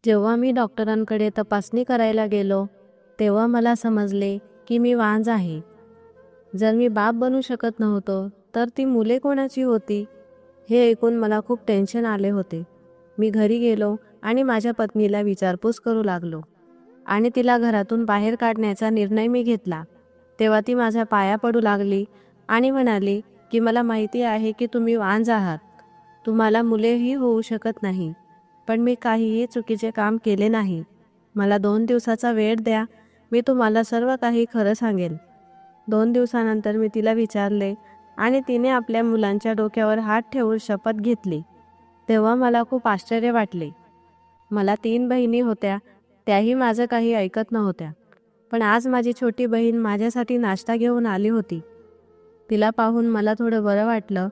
जेव्हा मी डॉक्टरांकडे तपासणी करायला गेलो, तेव्हा मला समजले की मी वांझ आहे. जर मी बाप बनू शकत नव्हतो, तर ती मुले कोणाची होती? हे ऐकून मला खूप टेन्शन आले होते. मी घरी गेलो आणि माझ्या पत्नीला विचारपूस करू लागलो आणि तिला घरातून बाहेर काढण्याचा निर्णय मी घेतला. तेव्हा ती माझ्या पाया पडू लागली आणि म्हणाली की मला माहिती आहे की तुम्ही वांझ आहात. तुम्हाला मुलेही होऊ शकत नाही. पण मी काहीही चुकीचे काम केले नाही. मला 2 दिवसाचा वेळ द्या. मी तुम्हाला सर्व काही खरं सांगेल. 2 दिवसानंतर मी तिला विचारले आणि तिने आपल्या मुलांच्या डोक्यावर हात ठेवून शपथ घेतली. तेव्हा मला खूप आश्चर्य वाटले. मला 3 बहिणी होत्या, त्याही माझं काही ऐकत नव्हत्या. पण आज माझी छोटी बहीण माझ्यासाठी नाश्ता घेऊन आली होती. तिला पाहून मला थोडं बरं वाटलं.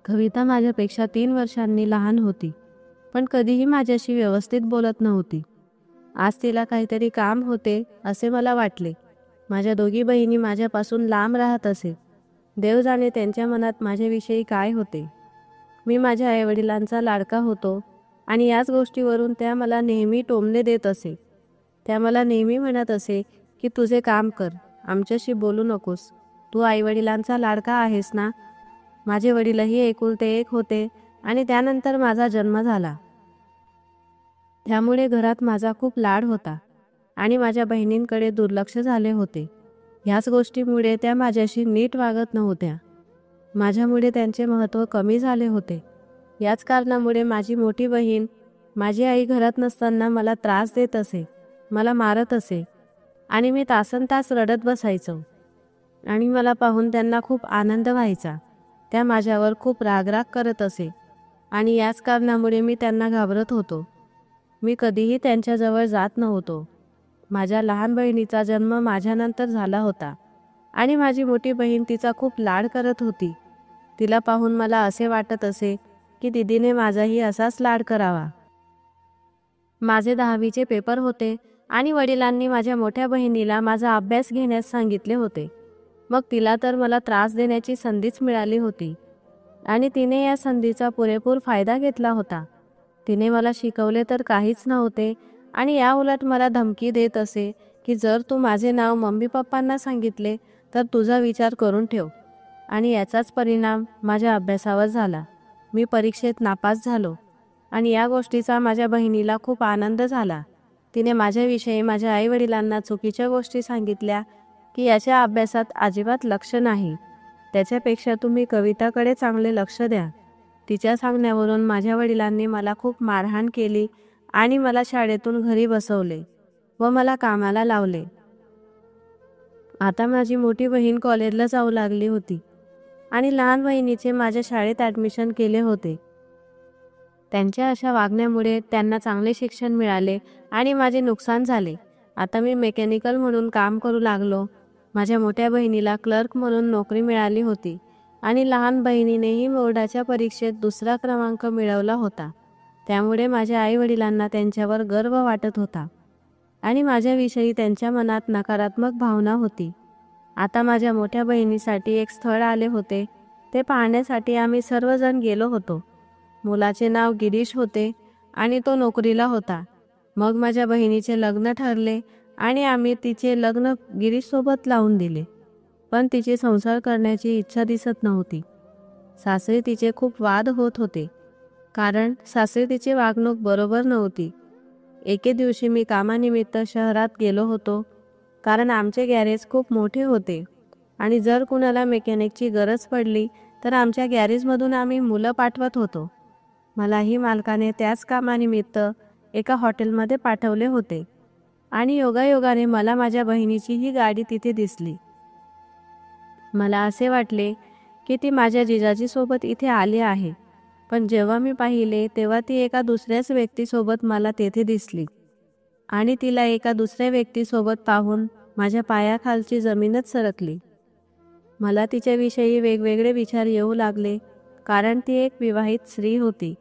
कविता माझ्यापेक्षा 3 वर्षांनी लहान होती, पण कधीही माझ्याशी व्यवस्थित बोलत नव्हती. आज तिला काहीतरी काम होते असे मला वाटले. माझ्या दोघी बहिणी माझ्यापासून लांब राहत असे. देव जाणे त्यांच्या मनात माझ्याविषयी काय होते. मी माझ्या आईवडिलांचा लाडका होतो आणि याच गोष्टीवरून त्या मला नेहमी टोमणे देत असे. त्या मला नेहमी म्हणत असे की तुझे काम कर, आमच्याशी बोलू नकोस. तू आईवडिलांचा लाडका आहेस ना. माझे वडीलही एकुलते एक होते आणि त्यानंतर माझा जन्म झाला. त्यामुळे घरात माझा खूप लाड होता आणि माझ्या बहिणींकडे दुर्लक्ष झाले होते. ह्याच गोष्टीमुळे त्या माझ्याशी नीट वागत नव्हत्या. माझ्यामुळे त्यांचे महत्त्व कमी झाले होते. याच कारणामुळे माझी मोठी बहीण, माझी आई घरात नसताना मला त्रास देत असे, मला मारत असे आणि मी तासनतास रडत बसायचो आणि मला पाहून त्यांना खूप आनंद व्हायचा. त्या माझ्यावर खूप रागराग करत असे आणि याच कारणामुळे मी त्यांना घाबरत होतो. मी कधीही त्यांच्याजवळ जात नव्हतो. माझ्या लहान बहिणीचा जन्म माझ्यानंतर झाला होता आणि माझी मोठी बहीण तिचा खूप लाड करत होती. तिला पाहून मला असे वाटत असे की दीदीने माझाही असाच लाड करावा. माझे 10वीचे पेपर होते आणि वडिलांनी माझ्या मोठ्या बहिणीला माझा अभ्यास घेण्यास सांगितले होते. मग तिला तर मला त्रास देण्याची संधीच मिळाली होती आणि तिने या संधीचा पुरेपूर फायदा घेतला होता. तिने मला शिकवले तर काहीच नव्हते आणि याउलट मला धमकी देत असे की जर तू माझे नाव मम्मी पप्पांना सांगितले तर तुझा विचार करून ठेव. आणि याचाच परिणाम माझ्या अभ्यासावर झाला. मी परीक्षेत नापास झालो आणि या गोष्टीचा माझ्या बहिणीला खूप आनंद झाला. तिने माझ्याविषयी माझ्या आईवडिलांना चुकीच्या गोष्टी सांगितल्या की याच्या अभ्यासात अजिबात लक्ष नाही. त्याच्यापेक्षा तुम्ही कविताकडे चांगले लक्ष द्या. तिच्या सांगण्यावरून माझ्या वडिलांनी मला खूप मारहाण केली आणि मला शाळेतून घरी बसवले व मला कामाला लावले. आता माझी मोठी बहीण कॉलेजला जाऊ लागली होती आणि लहान बहिणीचे माझ्या शाळेत ॲडमिशन केले होते. त्यांच्या अशा वागण्यामुळे त्यांना चांगले शिक्षण मिळाले आणि माझे नुकसान झाले. आता मी मेकॅनिकल म्हणून काम करू लागलो. माझ्या मोठ्या बहिणीला क्लर्क म्हणून नोकरी मिळाली होती आणि लहान बहिणीनेही बोर्डाच्या परीक्षेत 2रा क्रमांक मिळवला होता. त्यामुळे माझ्या आईवडिलांना त्यांच्यावर गर्व वाटत होता आणि माझ्याविषयी त्यांच्या मनात नकारात्मक भावना होती. आता माझ्या मोठ्या बहिणीसाठी एक स्थळ आले होते. ते पाहण्यासाठी आम्ही सर्वजण गेलो होतो. मुलाचे नाव गिरीश होते आणि तो नोकरीला होता. मग माझ्या बहिणीचे लग्न ठरले आणि आम्ही तिचे लग्न गिरीशसोबत लावून दिले. पण तिची संसार करण्याची इच्छा दिसत नव्हती. सासरी तिचे खूप वाद होत होते कारण सासरी तिची वागणूक बरोबर नव्हती. एके दिवशी मी कामानिमित्त शहरात गेलो होतो कारण आमचे गॅरेज खूप मोठे होते आणि जर कुणाला मेकॅनिकची गरज पडली तर आमच्या गॅरेजमधून आम्ही मुलं पाठवत होतो. मलाही मालकाने त्याच कामानिमित्त एका हॉटेलमध्ये पाठवले होते आणि योगायोगाने मला माझ्या बहिणीचीही गाडी तिथे दिसली. मला असे वाटले की ती माझ्या जिजाजीसोबत इथे आली आहे. पण जेव्हा मी पाहिले तेव्हा ती एका दुसऱ्याच व्यक्तीसोबत मला तेथे दिसली आणि तिला एका दुसऱ्या व्यक्तीसोबत पाहून माझ्या पायाखालची जमीनच सरकली. मला तिच्याविषयी वेगवेगळे विचार येऊ लागले कारण ती एक विवाहित स्त्री होती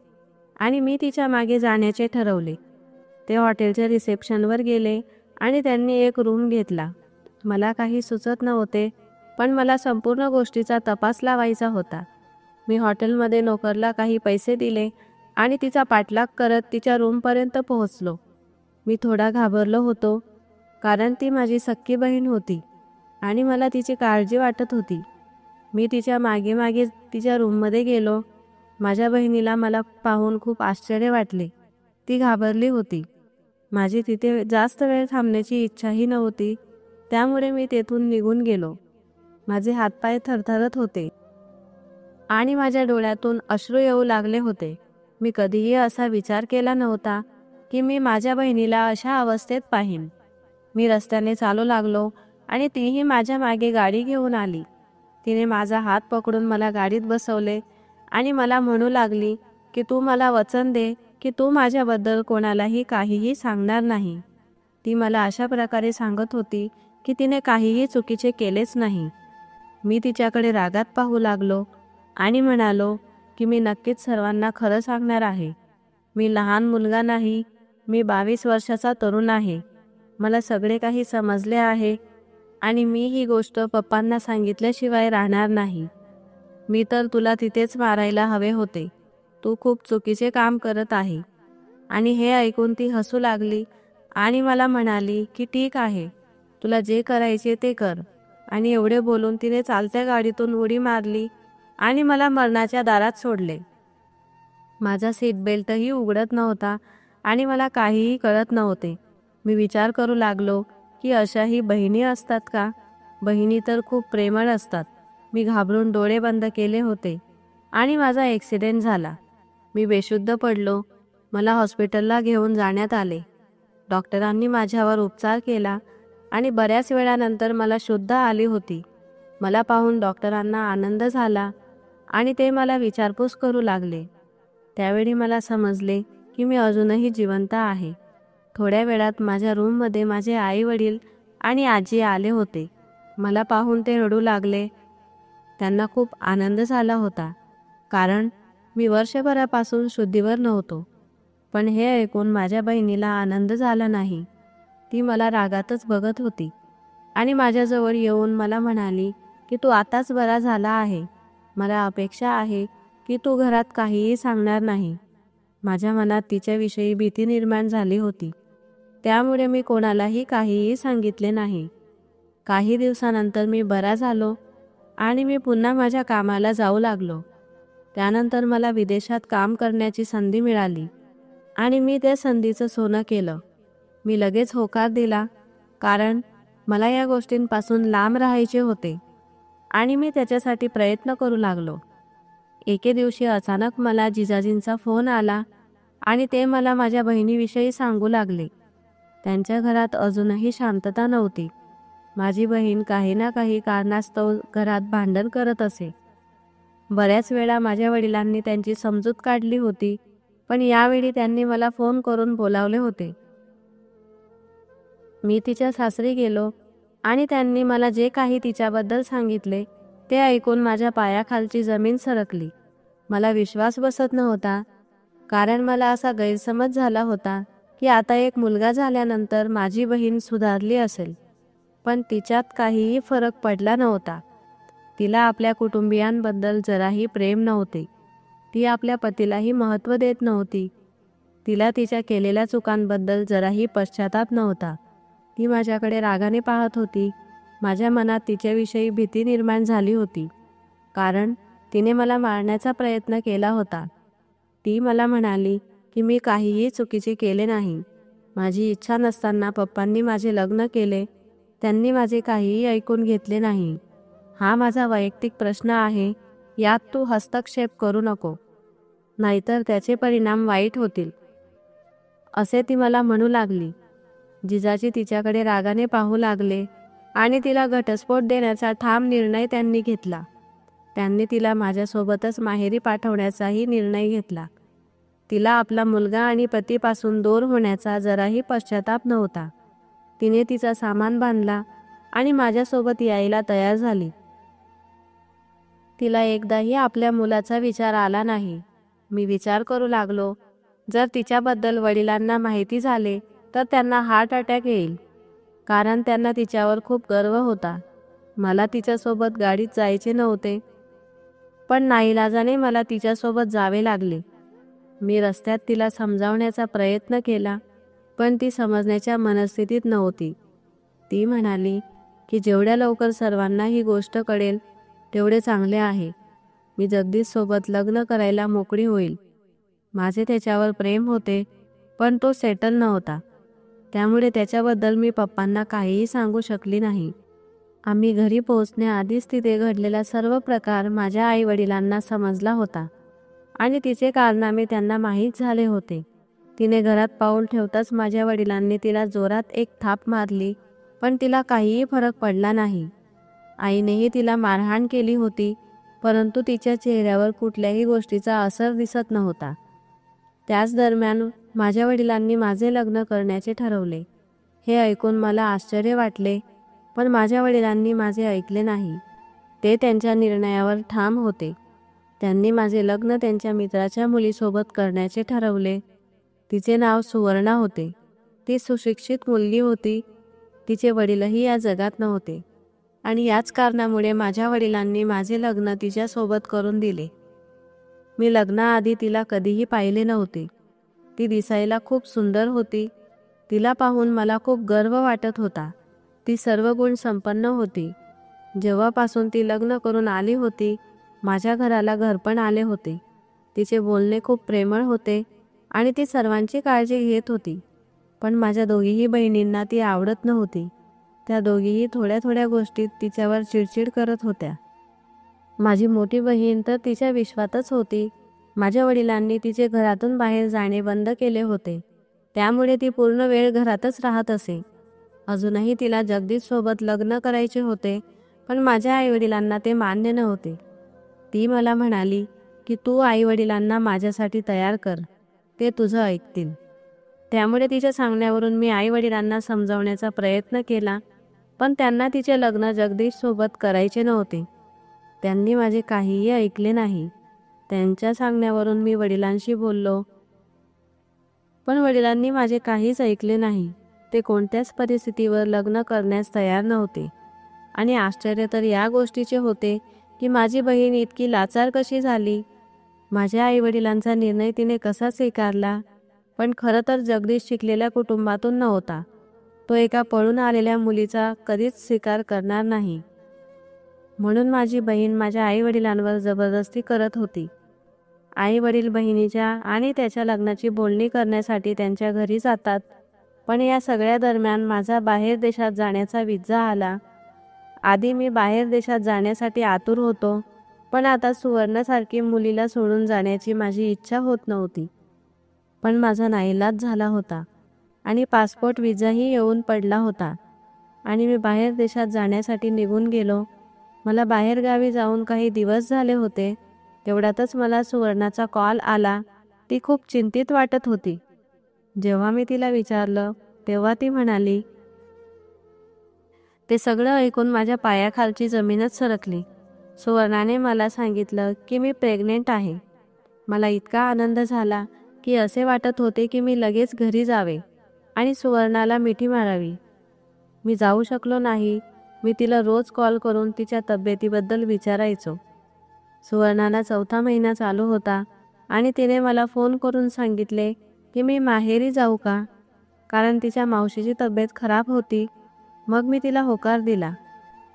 आणि मी तिच्या मागे जाण्याचे ठरवले. ते हॉटेलच्या रिसेप्शनवर गेले आणि त्यांनी एक रूम घेतला. मला काही सुचत नव्हते, पण मला संपूर्ण गोष्टीचा तपास लावायचा होता. मी हॉटेलमध्ये नोकरला काही पैसे दिले आणि तिचा पाठलाग करत तिच्या रूमपर्यंत पोहोचलो. मी थोडा घाबरलो होतो, कारण ती माझी सख्खी बहीण होती आणि मला तिची काळजी वाटत होती. मी तिच्या मागे मागे तिच्या रूममध्ये गेलो. माझ्या बहिणीला मला पाहून खूप आश्चर्य वाटले. ती घाबरली होती. माझी तिथे जास्त वेळ थांबण्याची इच्छाही नव्हती, त्यामुळे मी तेथून निघून गेलो. माझे हातपाय थरथरत होते आणि माझ्या डोळ्यातून अश्रू येऊ लागले होते. मी कधीही असा विचार केला नव्हता की मी माझ्या बहिणीला अशा अवस्थेत पाहीन. मी रस्त्याने चालू लागलो आणि तीही माझ्या मागे गाडी घेऊन आली. तिने माझा हात पकडून मला गाडीत बसवले आणि मला म्हणू लागली की तू मला वचन दे की तू माझ्याबद्दल कोणालाही काहीही सांगणार नाही. ती मला अशा प्रकारे सांगत होती की तिने काहीही चुकीचे केलेच नाही. मी तिच्याकडे रागात पाहू लागलो आणि म्हणालो की मी नक्कीच सर्वांना खरं सांगणार आहे. मी लहान मुलगा नाही, मी 22 वर्षाचा तरुण आहे. मला सगळे काही समजले आहे आणि मी ही गोष्ट पप्पांना सांगितल्याशिवाय राहणार नाही. मी तर तुला तिथेच मारायला हवे होते. तू खूप चुकीचे काम करत आहे. आणि हे ऐकून ती हसू लागली आणि मला म्हणाली की ठीक आहे, तुला जे करायचे ते कर. आणि एवढे बोलून तिने चालत्या गाडीतून उडी मारली आणि मला मरणाच्या दारात सोडले. माझा सीट बेल्टही उघडत नव्हता आणि मला काहीही कळत नव्हते. मी विचार करू लागलो की अशाही बहिणी असतात का? बहिणी तर खूप प्रेमळ असतात. मी घाबरून डोळे बंद केले होते आणि माझा ॲक्सिडेंट झाला. मी बेशुद्ध पडलो. मला हॉस्पिटलला घेऊन जाण्यात आले. डॉक्टरांनी माझ्यावर उपचार केला आणि बऱ्याच वेळानंतर मला शुद्ध आली होती. मला पाहून डॉक्टरांना आनंद झाला आणि ते मला विचारपूस करू लागले. त्यावेळी मला समजले की मी अजूनही जिवंत आहे. थोड्या वेळात माझ्या रूममध्ये माझे आई वडील आणि आजी आले होते. मला पाहून ते रडू लागले. त्यांना खूप आनंद झाला होता, कारण मी वर्षभरापासून शुद्धीवर नव्हतो. पण हे ऐकून माझ्या बहिणीला आनंद झाला नाही. ती मला रागातच बघत होती आणि माझ्याजवळ येऊन मला म्हणाली की तू आताच बरा झाला आहे. मला अपेक्षा आहे की तू घरात काहीही सांगणार नाही. माझ्या मनात तिच्याविषयी भीती निर्माण झाली होती, त्यामुळे मी कोणालाही काहीही सांगितले नाही. काही दिवसानंतर मी बरा झालो आणि मी पुन्हा माझ्या कामाला जाऊ लागलो. त्यानंतर मला विदेशात काम करण्याची संधी मिळाली आणि मी त्या संधीचं सोनं केलं. मी लगेच होकार दिला, कारण मला या गोष्टींपासून लांब राहायचे होते आणि मी त्याच्यासाठी प्रयत्न करू लागलो. एके दिवशी अचानक मला जिजाजींचा फोन आला आणि ते मला माझ्या बहिणीविषयी सांगू लागले. त्यांच्या घरात अजूनही शांतता नव्हती. माझी बहीण काही ना काही कारणास्तव घरात भांडण करत असे. बऱ्याच वेळा माझ्या वडिलांनी त्यांची समजूत काढली होती, पण यावेळी त्यांनी मला फोन करून बोलावले होते. मी तिच्या सासरी गेलो आणि त्यांनी मला जे काही तिच्याबद्दल सांगितले ते ऐकून माझ्या पायाखालची जमीन सरकली. मला विश्वास बसत नव्हता, कारण मला असा गैरसमज झाला होता की आता एक मुलगा झाल्यानंतर माझी बहीण सुधारली असेल. पण तिच्यात काहीही फरक पडला नव्हता. तिला आपल्या कुटुंबियांबद्दल जराही प्रेम नव्हते. ती आपल्या पतीलाही महत्त्व देत नव्हती. तिला तिच्या केलेल्या चुकांबद्दल जराही पश्चाताप नव्हता. ती माझ्याकडे रागाने पाहत होती. माझ्या मनात तिच्याविषयी भीती निर्माण झाली होती, कारण तिने मला मारण्याचा प्रयत्न केला होता. ती मला म्हणाली की मी काहीही चुकीचे केले नाही. माझी इच्छा नसताना पप्पांनी माझे लग्न केले. त्यांनी माझे काहीही ऐकून घेतले नाही. हा माझा वैयक्तिक प्रश्न आहे, यात तू हस्तक्षेप करू नको, नाहीतर त्याचे परिणाम वाईट होतील, असे ती मला म्हणू लागली. जिजाजी तिच्याकडे रागाने पाहू लागले आणि तिला घटस्फोट देण्याचा ठाम निर्णय त्यांनी घेतला. त्यांनी तिला माझ्यासोबतच माहेरी पाठवण्याचाही निर्णय घेतला. तिला आपला मुलगा आणि पतीपासून दूर होण्याचा जराही पश्चाताप नव्हता. तिने तिचा सामान बांधला आणि माझ्यासोबत यायला तयार झाली. तिला एकदाही आपल्या मुलाचा विचार आला नाही. मी विचार करू लागलो, जर तिच्याबद्दल वडिलांना माहिती झाले तर त्यांना हार्ट अटॅक येईल, कारण त्यांना तिच्यावर खूप गर्व होता. मला तिच्यासोबत गाडीत जायचे नव्हते, पण नाईलाजाने मला तिच्यासोबत जावे लागले. मी रस्त्यात तिला समजावण्याचा प्रयत्न केला, पण ती समजण्याच्या मनस्थितीत नव्हती. ती म्हणाली की जेवढ्या लवकर सर्वांना ही गोष्ट कळेल तेवढे चांगले आहे. मी जगदीशसोबत लग्न करायला मोकळी होईल. माझे त्याच्यावर प्रेम होते, पण तो सेटल नव्हता. त्यामुळे त्याच्याबद्दल मी पप्पांना काहीही सांगू शकली नाही. आम्ही घरी पोहोचण्याआधीच तिथे घडलेला सर्व प्रकार माझ्या आईवडिलांना समजला होता आणि तिचे कारनामे त्यांना माहीत झाले होते. तिने घरात पाऊल ठेवताच माझ्या वडिलांनी तिला जोरात एक थाप मारली, पण तिला काहीही फरक पडला नाही. आईनेही तिला मारहाण केली होती, परंतु तिच्या चेहऱ्यावर कुठल्याही गोष्टीचा असर दिसत नव्हता. त्याच दरम्यान माझ्या वडिलांनी माझे लग्न करण्याचे ठरवले. हे ऐकून मला आश्चर्य वाटले, पण माझ्या वडिलांनी माझे ऐकले नाही. ते त्यांच्या निर्णयावर ठाम होते. त्यांनी माझे लग्न त्यांच्या मित्राच्या मुलीसोबत करण्याचे ठरवले. तिचे नाव सुवर्णा होते. ती सुशिक्षित मुलगी होती. तिचे वडीलही या जगात नव्हते आणि याच कारणामुळे माझ्या वडिलांनी माझे लग्न तिच्यासोबत करून दिले. मी लग्नाआधी तिला कधीही पाहिले नव्हते. ती दिसायला खूप सुंदर होती. तिला पाहून मला खूप गर्व वाटत होता. ती सर्व गुण संपन्न होती. जेव्हापासून ती लग्न करून आली होती, माझ्या घराला घरपण आले होते. तिचे बोलणे खूप प्रेमळ होते आणि ती सर्वांची काळजी घेत होती. पण माझ्या दोघीही बहिणींना ती आवडत नव्हती. त्या दोघीही थोड्या थोड्या गोष्टीत तिच्यावर चिडचिड करत होत्या. माझी मोठी बहीण तर तिच्या विश्वातच होती. माझ्या वडिलांनी तिचे घरातून बाहेर जाणे बंद केले होते. त्यामुळे ती पूर्ण वेळ घरातच राहत असे. अजूनही तिला जगदीशसोबत लग्न करायचे होते, पण माझ्या आईवडिलांना ते मान्य नव्हते. ती मला म्हणाली की तू आईवडिलांना माझ्यासाठी तयार कर, ते तुझं ऐकतील. त्यामुळे तिच्या सांगण्यावरून मी आईवडिलांना समजावण्याचा प्रयत्न केला, पण त्यांना तिचे लग्न जगदीशसोबत करायचे नव्हते. त्यांनी माझे काहीही ऐकले नाही. त्यांच्या सांगण्यावरून मी वडिलांशी बोललो, पण वडिलांनी माझे काहीच ऐकले नाही. ते कोणत्याच परिस्थितीवर लग्न करण्यास तयार नव्हते. आणि आश्चर्य तर या गोष्टीचे होते की माझी बहीण इतकी लाचार कशी झाली. माझ्या आईवडिलांचा निर्णय तिने कसा स्वीकारला. पण खरं तर जगदीश शिकलेल्या कुटुंबातून नव्हता. तो एका पळून आलेल्या मुलीचा कधीच स्वीकार करणार नाही. म्हणून माझी बहीण माझ्या आईवडिलांवर जबरदस्ती करत होती. आईवडील बहिणीच्या आणि त्याच्या लग्नाची बोलणी करण्यासाठी त्यांच्या घरी जातात. पण या सगळ्या दरम्यान माझा बाहेर देशात जाण्याचा विजा आला. आधी मी बाहेर देशात जाण्यासाठी आतुर होतो, पण आता सुवर्णासारखी मुलीला सोडून जाण्याची माझी इच्छा होत नव्हती. पण माझा नाईलाज झाला होता आणि पासपोर्ट विजाही येऊन पडला होता आणि मी बाहेर देशात जाण्यासाठी निघून गेलो. मला बाहेरगावी जाऊन काही दिवस झाले होते. तेवढ्यातच मला सुवर्णाचा कॉल आला. ती खूप चिंतित वाटत होती. जेव्हा मी तिला विचारलं तेव्हा ती म्हणाली, ते सगळं ऐकून माझ्या पायाखालची जमीनच सरकली. सुवर्णाने मला सांगितलं की मी प्रेग्नेंट आहे. मला इतका आनंद झाला की असे वाटत होते की मी लगेच घरी जावे आणि सुवर्णाला मिठी मारावी. मी जाऊ शकलो नाही. मी तिला रोज कॉल करून तिच्या तब्येतीबद्दल विचारायचो. सुवर्णाला 4था महिना चालू होता आणि तिने मला फोन करून सांगितले की मी माहेरी जाऊ का, कारण तिच्या मावशीची तब्येत खराब होती. मग मी तिला होकार दिला.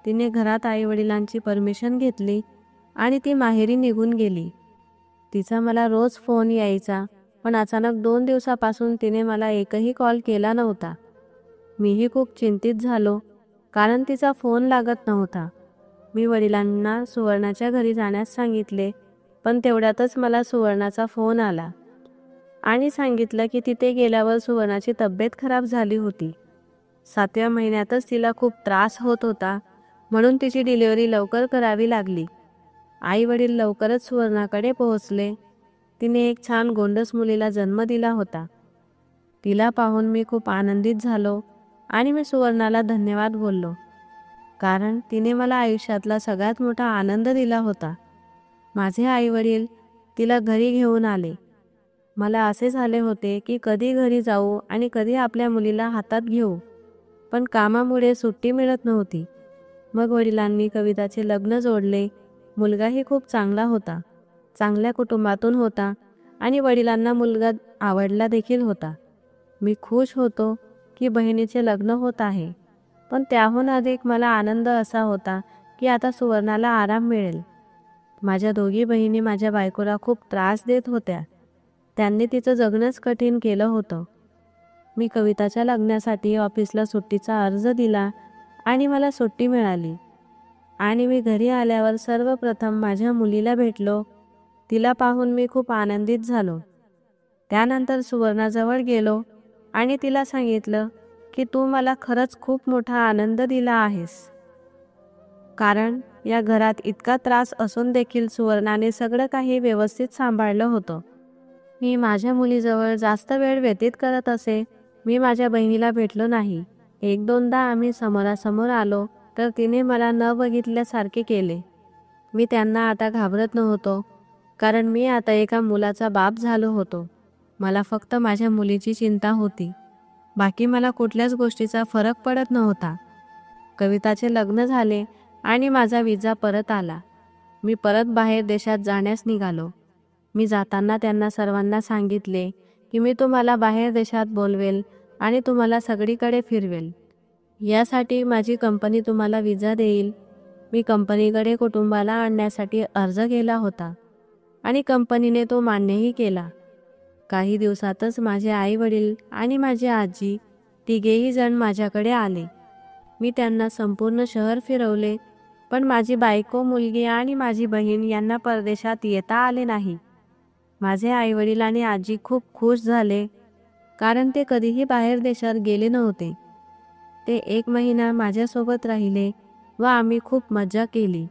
तिने घरात आईवडिलांची परमिशन घेतली आणि ती माहेरी निघून गेली. तिचा मला रोज फोन यायचा, पण अचानक 2 दिवसापासून तिने मला एकही कॉल केला नव्हता. मीही खूप चिंतित झालो, कारण तिचा फोन लागत नव्हता. मी वडिलांना सुवर्णाच्या घरी जाण्यास सांगितले, पण तेवढ्यातच मला सुवर्णाचा फोन आला आणि सांगितलं की तिथे गेल्यावर सुवर्णाची तब्येत खराब झाली होती. 7व्या महिन्यातच तिला खूप त्रास होत होता, म्हणून तिची डिलिव्हरी लवकर करावी लागली. आई वडील लवकरच सुवर्णाकडे पोहोचले. तिने एक छान गोंडस मुलीला जन्म दिला होता. तिला पाहून मी खूप आनंदित झालो आणि मी सुवर्णाला धन्यवाद बोललो, कारण तिने मला आयुष्यातला सगळ्यात मोठा आनंद दिला होता. माझे आईवडील तिला घरी घेऊन आले. मला असे झाले होते की कधी घरी जाऊ आणि कधी आपल्या मुलीला हातात घेऊ, पण कामामुळे सुट्टी मिळत नव्हती. मग वडिलांनी कविताचे लग्न जोडले. मुलगाही खूप चांगला होता, चांगल्या कुटुंबातून होता आणि वडिलांना मुलगा आवडला देखील होता. मी खुश होतो की बहिणीचे लग्न होत आहे, पण त्याहून अधिक मला आनंद असा होता की आता सुवर्णाला आराम मिळेल. माझ्या दोघी बहिणी माझ्या बायकोला खूप त्रास देत होत्या. त्यांनी तिचं जगणंच कठीण केलं होतं. मी कविताच्या लग्नासाठी ऑफिसला सुट्टीचा अर्ज दिला आणि मला सुट्टी मिळाली. आणि मी घरी आल्यावर सर्वप्रथम माझ्या मुलीला भेटलो. तिला पाहून मी खूप आनंदित झालो. त्यानंतर सुवर्णाजवळ गेलो आणि तिला सांगितलं की तू मला खरंच खूप मोठा आनंद दिला आहेस. कारण या घरात इतका त्रास असून देखील सुवर्णाने सगळं काही व्यवस्थित सांभाळलं होतं. मी माझ्या मुलीजवळ जास्त वेळ व्यतीत करत असे. मी माझ्या बहिणीला भेटलो नाही. एक दोनदा आम्ही समोरासमोर आलो तर तिने मला न बघितल्यासारखे केले. मी त्यांना आता घाबरत नव्हतो, कारण मी आता एका मुलाचा बाप झालो होतो. मला फक्त माझ्या मुलीची चिंता होती. बाकी मला कुठल्याच गोष्टीचा फरक पडत नव्हता. कविताचे लग्न झाले आणि माझा विजा परत आला. मी परत बाहेर देशात जाण्यास निघालो. मी जाताना त्यांना सर्वांना सांगितले की मी तुम्हाला बाहेर देशात बोलवेल आणि तुम्हाला सगळीकडे फिरवेल. यासाठी माझी कंपनी तुम्हाला विजा देईल. मी कंपनीकडे कुटुंबाला आणण्यासाठी अर्ज केला होता आणि कंपनीने तो मान्यही केला. काही दिवसातच माझे आई वडील आणि माझी आजी तिघेही जण माझ्याकडे आले. मी त्यांना संपूर्ण शहर फिरवले, पण माझी बायको, मुलगी आणि माझी बहीण यांना परदेशात येता आले नाही. माझे आई वडील आणि आजी खूप खुश झाले, कारण ते कधीही बाहेर देशात गेले नव्हते. ते 1 महिना माझ्यासोबत राहिले व आम्ही खूप मजा केली.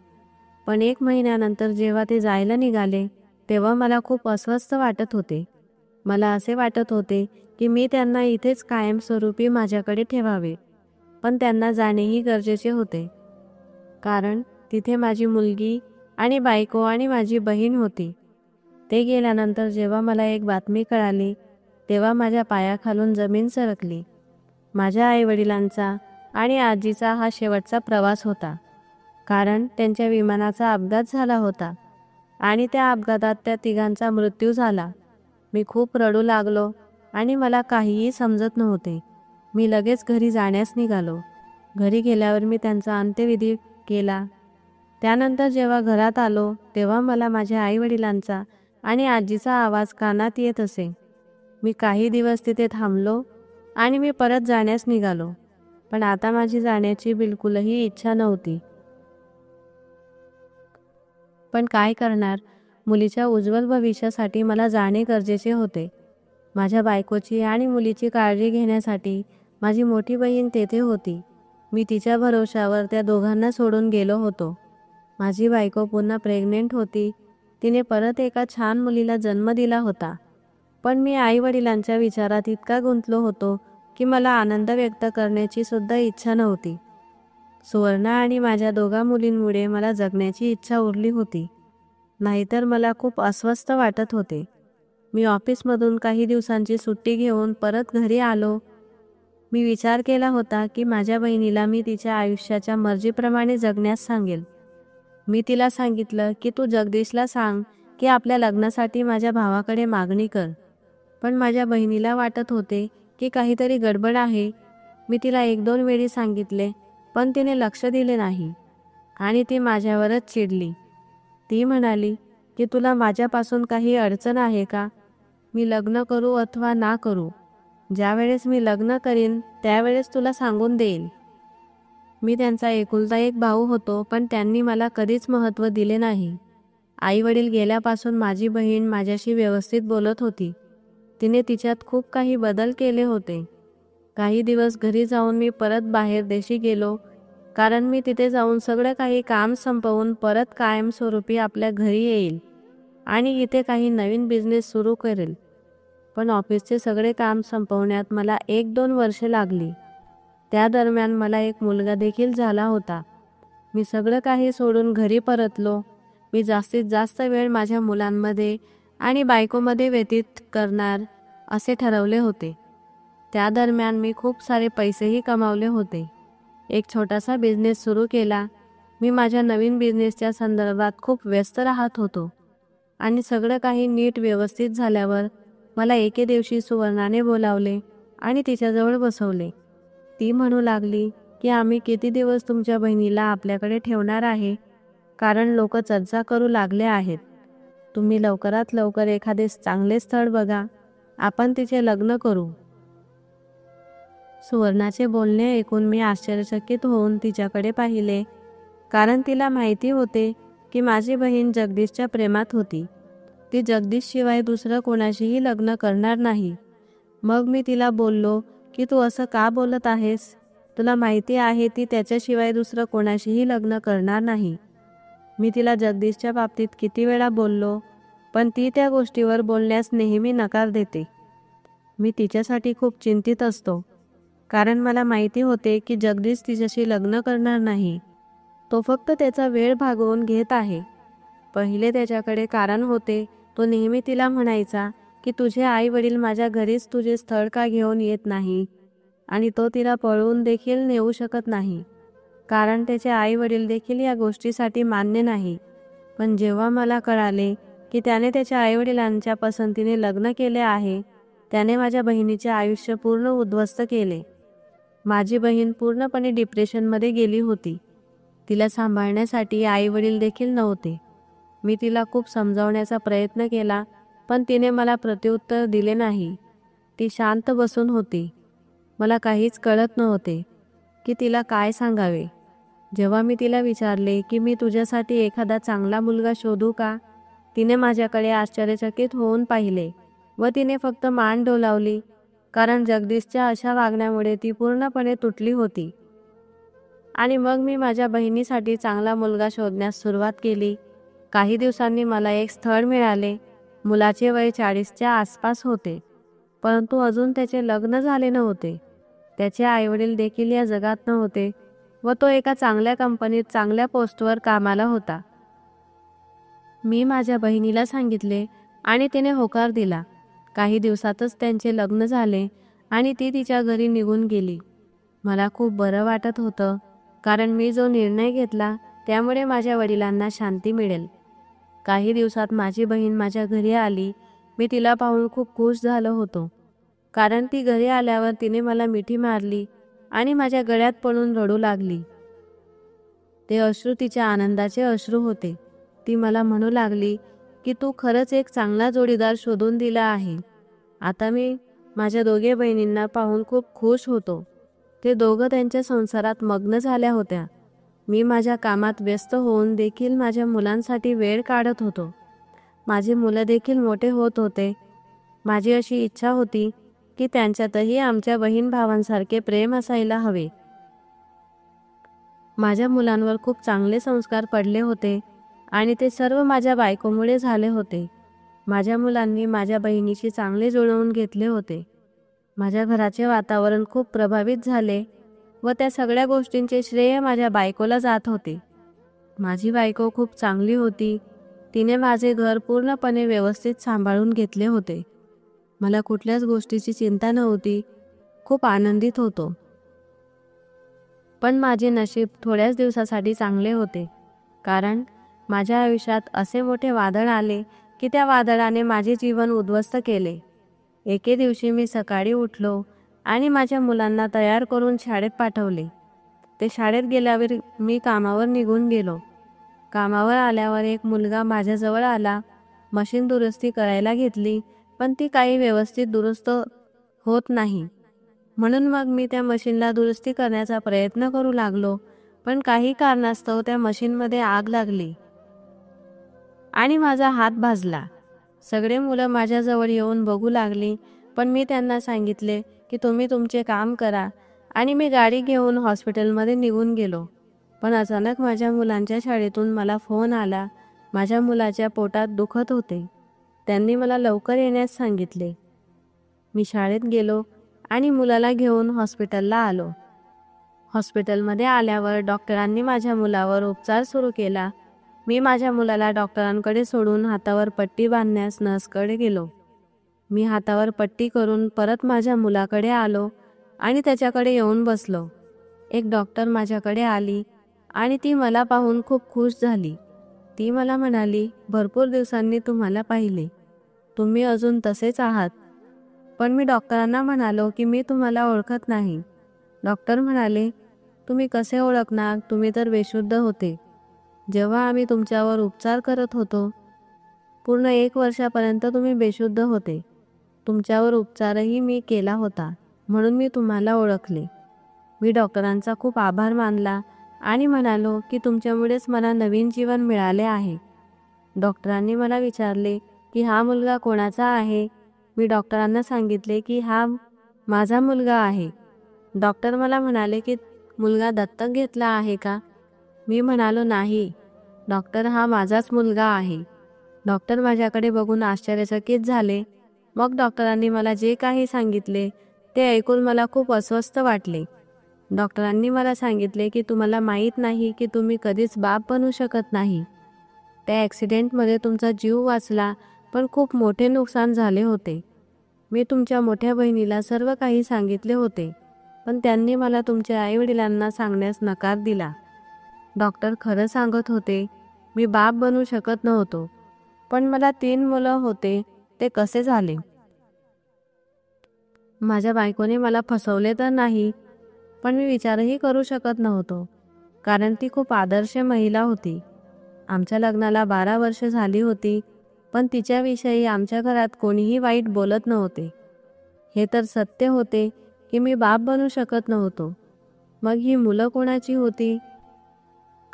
पण 1 महिन्यानंतर जेव्हा ते जायला निघाले तेव्हा मला खूप अस्वस्थ वाटत होते. मला असे वाटत होते की मी त्यांना इथेच कायमस्वरूपी माझ्याकडे ठेवावे, पण त्यांना जाणेही गरजेचे होते, कारण तिथे माझी मुलगी आणि बायको आणि माझी बहीण होती. ते गेल्यानंतर जेव्हा मला एक बातमी कळाली तेव्हा माझ्या पायाखालून जमीन सरकली. माझ्या आईवडिलांचा आणि आजीचा हा शेवटचा प्रवास होता, कारण त्यांच्या विमानाचा अपघात झाला होता आणि त्या अपघातात त्या तिघांचा मृत्यू झाला. मी खूप रडू लागलो आणि मला काहीही समजत नव्हते. मी लगेच घरी जाण्यास निघालो. घरी गेल्यावर मी त्यांचा अंत्यविधी केला. त्यानंतर जेव्हा घरात आलो तेव्हा मला माझ्या आईवडिलांचा आणि आजीचा आवाज कानात येत असे. मी काही दिवस तिथे थांबलो आणि मी परत जाण्यास निघालो, पण आता माझी जाण्याची बिलकुलही इच्छा नव्हती. पण काय करणार, मुलीच्या उज्ज्वल भविष्यासाठी मला जाणे गरजेचे होते. माझ्या बायकोची आणि मुलीची काळजी घेण्यासाठी माझी मोठी बहीण तेथे होती. मी तिच्या भरोशावर त्या दोघांना सोडून गेलो होतो. माझी बायको पुन्हा प्रेग्नेंट होती. तिने परत एका छान मुलीला जन्म दिला होता. पण मी आईवडिलांच्या विचारात इतका गुंतलो होतो की मला आनंद व्यक्त करण्याची सुद्धा इच्छा नव्हती. सुवर्णा आणि माझ्या दोघा मुलींमुळे मला जगण्याची इच्छा उरली होती, नाहीतर मला खूप अस्वस्थ वाटत होते. मी ऑफिसमधून काही दिवसांची सुट्टी घेऊन परत घरी आलो. मी विचार केला होता की माझ्या बहिणीला मी तिच्या आयुष्याच्या मर्जीप्रमाणे जगण्यास सांगेल. मी तिला सांगितलं की तू जगदीशला सांग की आपल्या लग्नासाठी माझ्या भावाकडे मागणी कर. पण माझ्या बहिणीला वाटत होते की काहीतरी गडबड आहे. मी तिला 1-2 वेळी सांगितले, पण तिने लक्ष दिले नाही आणि ती माझ्यावरच चिडली. ती म्हणाली की तुला माझ्यापासून काही अडचण आहे का? मी लग्न करू अथवा ना करू, ज्यावेळेस मी लग्न करीन त्यावेळेस तुला सांगून देईल. मी त्यांचा एकुलता एक भाऊ होतो, पण त्यांनी मला कधीच महत्त्व दिले नाही. आई वडील गेल्यापासून माझी बहीण माझ्याशी व्यवस्थित बोलत होती. तिने तिच्यात खूप काही बदल केले होते. काही दिवस घरी जाऊन मी परत बाहेर देशी गेलो, कारण मी तिथे जाऊन सगळं काही काम संपवून परत कायमस्वरूपी आपल्या घरी येईल आणि इथे काही नवीन बिझनेस सुरू करेल. पण ऑफिसचे सगळे काम संपवण्यात मला 1-2 वर्षे लागली. त्या दरम्यान मला एक मुलगा देखील झाला होता. मी सगळं काही सोडून घरी परतलो. मी जास्तीत जास्त वेळ माझ्या मुलांमध्ये आणि बायकोमध्ये व्यतीत करणार असे ठरवले होते. त्या दरम्यान मी खूप सारे पैसेही कमावले होते. एक छोटासा बिझनेस सुरू केला. मी माझ्या नवीन बिझनेसच्या संदर्भात खूप व्यस्त राहत होतो. आणि सगळं काही नीट व्यवस्थित झाल्यावर मला एके दिवशी सुवर्णाने बोलावले आणि तिच्याजवळ बसवले. ती म्हणू लागली की आम्ही किती दिवस तुमच्या बहिणीला आपल्याकडे ठेवणार आहे, कारण लोक चर्चा करू लागले आहेत. तुम्ही लवकरात लवकर एखादे चांगले स्थळ बघा, आपण तिचे लग्न करू. सुवर्णाचे बोलणे ऐकून मी आश्चर्यचकित होऊन तिच्याकडे पाहिले, कारण तिला माहिती होते की माझी बहीण जगदीशच्या प्रेमात होती. ती जगदीशशिवाय दुसरं कोणाशीही लग्न करणार नाही. मग मी तिला बोललो की तू असं का बोलत आहेस? तुला माहिती आहे ती त्याच्याशिवाय दुसरं कोणाशीही लग्न करणार नाही. मी तिला जगदीशच्या बाबतीत किती वेळा बोललो, पण ती त्या गोष्टीवर बोलण्यास नेहमी नकार देते. मी तिच्यासाठी खूप चिंतित असतो, कारण मला माहिती होते की जगदीश तिच्याशी लग्न करणार नाही. तो फक्त त्याचा वेळ भागवून घेत आहे. पहिले त्याच्याकडे कारण होते. तो नेहमी तिला म्हणायचा की तुझे आई वडील माझ्या घरीच तुझे स्थळ का घेऊन येत नाही, आणि तो तिला पळवून देखील नेऊ शकत नाही, कारण त्याचे आई वडील देखील या गोष्टीसाठी मान्य नाही. पण जेव्हा मला कळाले की त्याने त्याच्या आईवडिलांच्या पसंतीने लग्न केले आहे, त्याने माझ्या बहिणीचे आयुष्य पूर्ण उद्ध्वस्त केले. माझी बहीण पूर्णपणे डिप्रेशनमध्ये गेली होती. तिला सांभाळण्यासाठी आई वडील देखील नव्हते. मी तिला खूप समजावण्याचा प्रयत्न केला, पण तिने मला प्रत्युत्तर दिले नाही. ती शांत बसून होती. मला काहीच कळत नव्हते की तिला काय सांगावे. जेव्हा मी तिला विचारले की मी तुझ्यासाठी एखादा चांगला मुलगा शोधू का, तिने माझ्याकडे आश्चर्यचकित होऊन पाहिले व तिने फक्त मान डोलावली, कारण जगदीशच्या अशा वागण्यामुळे ती पूर्णपणे तुटली होती. आणि मग मी माझ्या बहिणीसाठी चांगला मुलगा शोधण्यास सुरुवात केली. काही दिवसांनी मला एक स्थळ मिळाले. मुलाचे वय 40च्या आसपास होते, परंतु अजून त्याचे लग्न झाले नव्हते. त्याचे आईवडील देखील या जगात नव्हते व तो एका चांगल्या कंपनीत चांगल्या पोस्टवर कामाला होता. मी माझ्या बहिणीला सांगितले आणि तिने होकार दिला. काही दिवसातच त्यांचे लग्न झाले आणि ती तिच्या घरी निघून गेली. मला खूप बरं वाटत होतं, कारण मी जो निर्णय घेतला त्यामुळे माझ्या वडिलांना शांती मिळेल. काही दिवसात माझी बहीण माझ्या घरी आली. मी तिला पाहून खूप खुश झालो होतो, कारण ती घरी आल्यावर तिने मला मिठी मारली आणि माझ्या गळ्यात पडून रडू लागली. ते अश्रू तिच्या आनंदाचे अश्रू होते. ती मला म्हणू लागली की तू खरंच एक चांगला जोडीदार शोधून दिला आहे. आता मी माझ्या दोघे बहिणींना पाहून खूप खुश होतो. ते दोघं त्यांच्या संसारात मग्न झाल्या होत्या. मी माझ्या कामात व्यस्त होऊन देखील माझ्या मुलांसाठी वेळ काढत होतो. माझी मुलं देखील मोठे होत होते. माझी अशी इच्छा होती की त्यांच्यातही आमच्या बहीण भावांसारखे प्रेम असायला हवे. माझ्या मुलांवर खूप चांगले संस्कार पडले होते आणि ते सर्व माझ्या बायकोमुळे झाले होते. माझ्या मुलांनी माझ्या बहिणीशी चांगले जुळवून घेतले होते. माझ्या घराचे वातावरण खूप प्रभावित झाले व त्या सगळ्या गोष्टींचे श्रेय माझ्या बायकोला जात होते. माझी बायको खूप चांगली होती. तिने माझे घर पूर्णपणे व्यवस्थित सांभाळून घेतले होते. मला कुठल्याच गोष्टीची चिंता नव्हती. खूप आनंदित होतो. पण माझे नशीब थोड्याच दिवसासाठी चांगले होते, कारण माझ्या आयुष्यात असे मोठे वादळ आले की त्या वादळाने माझे जीवन उद्ध्वस्त केले. एके दिवशी मी सकाळी उठलो आणि माझ्या मुलांना तयार करून शाळेत पाठवले. ते शाळेत गेल्यावर मी कामावर निघून गेलो. कामावर आल्यावर एक मुलगा माझ्याजवळ आला. मशीन दुरुस्ती करायला घेतली, पण ती काही व्यवस्थित दुरुस्त होत नाही. म्हणून मग मी त्या मशीनला दुरुस्ती करण्याचा प्रयत्न करू लागलो, पण काही कारणास्तव त्या मशीनमध्ये आग लागली आणि माझा हात भाजला. सगळे मुलं माझ्याजवळ येऊन बघू लागली, पण मी त्यांना सांगितले की तुम्ही तुमचे काम करा, आणि मी गाडी घेऊन हॉस्पिटलमध्ये निघून गेलो. पण अचानक माझ्या मुलांच्या शाळेतून मला फोन आला. माझ्या मुलाच्या पोटात दुखत होते. त्यांनी मला लवकर येण्यास सांगितले. मी शाळेत गेलो आणि मुलाला घेऊन हॉस्पिटलला आलो. हॉस्पिटलमध्ये आल्यावर डॉक्टरांनी माझ्या मुलावर उपचार सुरू केला. मी माझ्या मुलाला डॉक्टरांकडे सोडून हातावर पट्टी बांधण्यास नर्सकडे गेलो. मी हातावर पट्टी करून परत माझ्या मुलाकडे आलो आणि त्याच्याकडे येऊन बसलो. एक डॉक्टर माझ्याकडे आली आणि ती मला पाहून खूप खुश झाली. ती मला म्हणाली, भरपूर दिवसांनी तुम्हाला पाहिले, तुम्ही अजून तसेच आहात. पण मी डॉक्टरांना म्हणालो की मी तुम्हाला ओळखत नाही. डॉक्टर म्हणाले, तुम्ही कसे ओळखणार, तुम्ही तर बेशुद्ध होते. जेव्हा आम्ही तुमच्यावर उपचार करत होतो पूर्ण 1 वर्षापर्यंत तुम्ही बेशुद्ध होते. तुमच्यावर उपचारही मी केला होता, म्हणून मी तुम्हाला ओळखले. मी डॉक्टरांचा खूप आभार मानला आणि म्हणालो की तुमच्यामुळेच मला नवीन जीवन मिळाले आहे. डॉक्टरांनी मला विचारले की हा मुलगा कोणाचा आहे. मी डॉक्टरांना सांगितले की हा माझा मुलगा आहे. डॉक्टर मला म्हणाले की मुलगा दत्तक घेतला आहे का. मी म्हणालो नाही. डॉक्टर, हा माझाच मुलगा आहे. डॉक्टर माझ्याकडे बघून आश्चर्यचकित झाले. मग डॉक्टरांनी मला जे काही सांगितले ते ऐकून मला खूप अस्वस्थ वाटले. डॉक्टरांनी मला सांगितले की तुम्हाला माहीत नाही की तुम्ही कधीच बाप बनू शकत नाही. त्या ॲक्सिडेंटमध्ये तुमचा जीव वाचला, पण खूप मोठे नुकसान झाले होते. मी तुमच्या मोठ्या बहिणीला सर्व काही सांगितले होते, पण त्यांनी मला तुमच्या आईवडिलांना सांगण्यास नकार दिला. डॉक्टर खरं सांगत होते. मी बाप बनू शकत नव्हतो. पण मला 3 मुलं होते, ते कसे झाले? माझ्या बायकोने मला फसवले तर नाही, पण मी विचारही करू शकत नव्हतो, कारण ती खूप आदर्श महिला होती. आमच्या लग्नाला 12 वर्ष झाली होती, पण तिच्याविषयी आमच्या घरात कोणीही वाईट बोलत नव्हते. हे तर सत्य होते की मी बाप बनू शकत नव्हतो. मग ही मुलं कोणाची होती?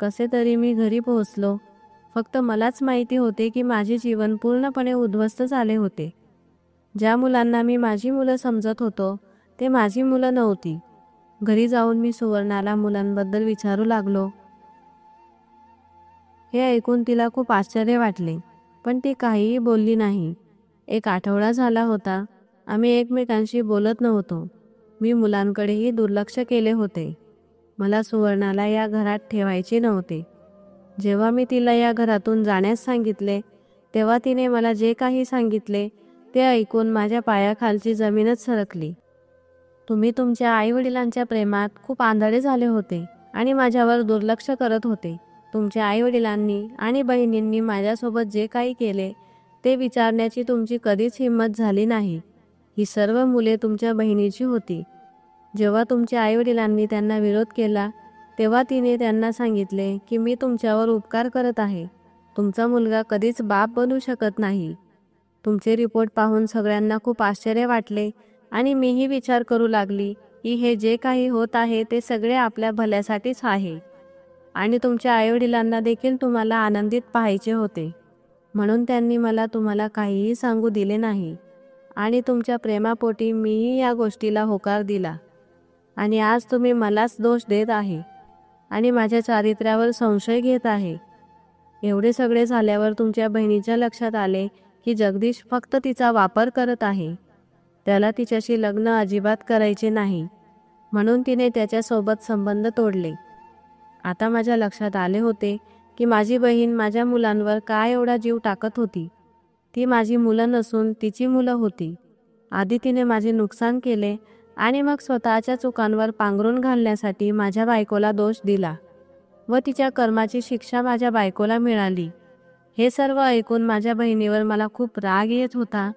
कसे तरी मी घरी पोहोचलो. फक्त मलाच माहिती होते की माझे जीवन पूर्णपणे उद्ध्वस्त झाले होते. ज्या मुलांना मी माझी मुलं समजत होतो, ते माझी मुलं नव्हती. घरी जाऊन मी सुवर्णाला मुलांबद्दल विचारू लागलो. हे ऐकून तिला खूप आश्चर्य वाटले, पण ती काहीही बोलली नाही. 1 आठवडा झाला होता. आम्ही एकमेकांशी बोलत नव्हतो. मी मुलांकडेही दुर्लक्ष केले होते. मला सुवर्णाला या घरात ठेवायचे नव्हते. जेव्हा मी तिला या घरातून जाण्यास सांगितले, तेव्हा तिने मला जे काही सांगितले ते ऐकून माझ्या पायाखालची जमीनच सरकली. तुम्ही तुमच्या आईवडिलांच्या प्रेमात खूप आंधळे झाले होते आणि माझ्यावर दुर्लक्ष करत होते. तुमच्या आईवडिलांनी आणि बहिणींनी माझ्यासोबत जे काही केले ते विचारण्याची तुमची कधीच हिंमत झाली नाही. ही सर्व मुले तुमच्या बहिणीची होती. जेव्हा तुमच्या आईवडिलांनी त्यांना विरोध केला, तेव्हा तिने त्यांना सांगितले की मी तुमच्यावर उपकार करत आहे. तुमचा मुलगा कधीच बाप बनू शकत नाही. तुमचे रिपोर्ट पाहून सगळ्यांना खूप आश्चर्य वाटले आणि मीही विचार करू लागली की हे जे काही होत आहे ते सगळे आपल्या भल्यासाठीच आहे आणि तुमच्या आईवडिलांना देखील तुम्हाला आनंदित पाहायचे होते. म्हणून त्यांनी मला तुम्हाला काहीही सांगू दिले नाही आणि तुमच्या प्रेमापोटी मीही या गोष्टीला होकार दिला. आणि आज तुम्ही मलाच दोष देत आहे आणि माझ्या चारित्र्यावर संशय घेत आहे. एवढे सगळे झाल्यावर तुमच्या बहिणीच्या लक्षात आले की जगदीश फक्त तिचा वापर करत आहे. त्याला तिच्याशी लग्न अजिबात करायचे नाही, म्हणून तिने त्याच्यासोबत संबंध तोडले. आता माझ्या लक्षात आले होते की माझी बहीण माझ्या मुलांवर काय एवढा जीव टाकत होती. ती माझी मुलं नसून तिची मुलं होती. आधी तिने माझे नुकसान केले आणि मग स्वतःच्या चुकांवर पांघरून घालण्यासाठी माझ्या बायकोला दोष दिला व तिच्या कर्माची शिक्षा माझ्या बायकोला मिळाली. हे सर्व ऐकून माझ्या बहिणीवर मला खूप राग येत होता.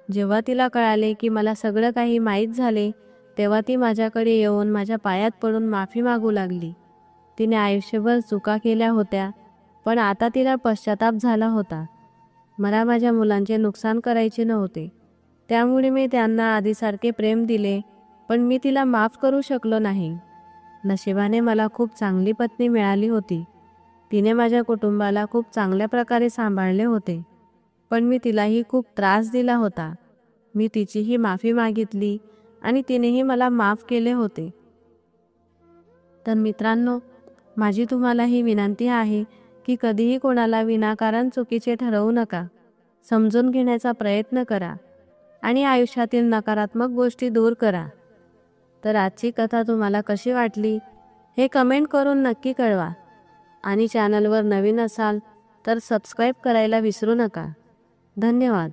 जेव्हा तिला कळाले की मला सगळं काही माहीत झाले, तेव्हा ती माझ्याकडे येऊन माझ्या पायात पडून माफी मागू लागली. तिने आयुष्यभर चुका केल्या होत्या, पण आता तिला पश्चाताप झाला होता. मला माझ्या मुलांचे नुकसान करायचे नव्हते, त्यामुळे मी त्यांना आधीसारखे प्रेम दिले, पण मी तिला माफ करू शकलो नाही. नशिबाने मला खूप चांगली पत्नी मिळाली होती. तिने माझ्या कुटुंबाला खूप चांगल्या प्रकारे सांभाळले होते, पण मी तिलाही खूप त्रास दिला होता. मी तिचीही माफी मागितली आणि तिनेही मला माफ केले होते. तर मित्रांनो, माझी तुम्हाला ही विनंती आहे की कधीही कोणाला विनाकारण चुकीचे ठरवू नका. समजून घेण्याचा प्रयत्न करा आणि आयुष्यातील नकारात्मक गोष्टी दूर करा. तर आजची कथा तुम्हाला कशी वाटली हे कमेंट करून नक्की कळवा आणि चॅनलवर नवीन असाल तर सबस्क्राईब करायला विसरू नका. धन्यवाद.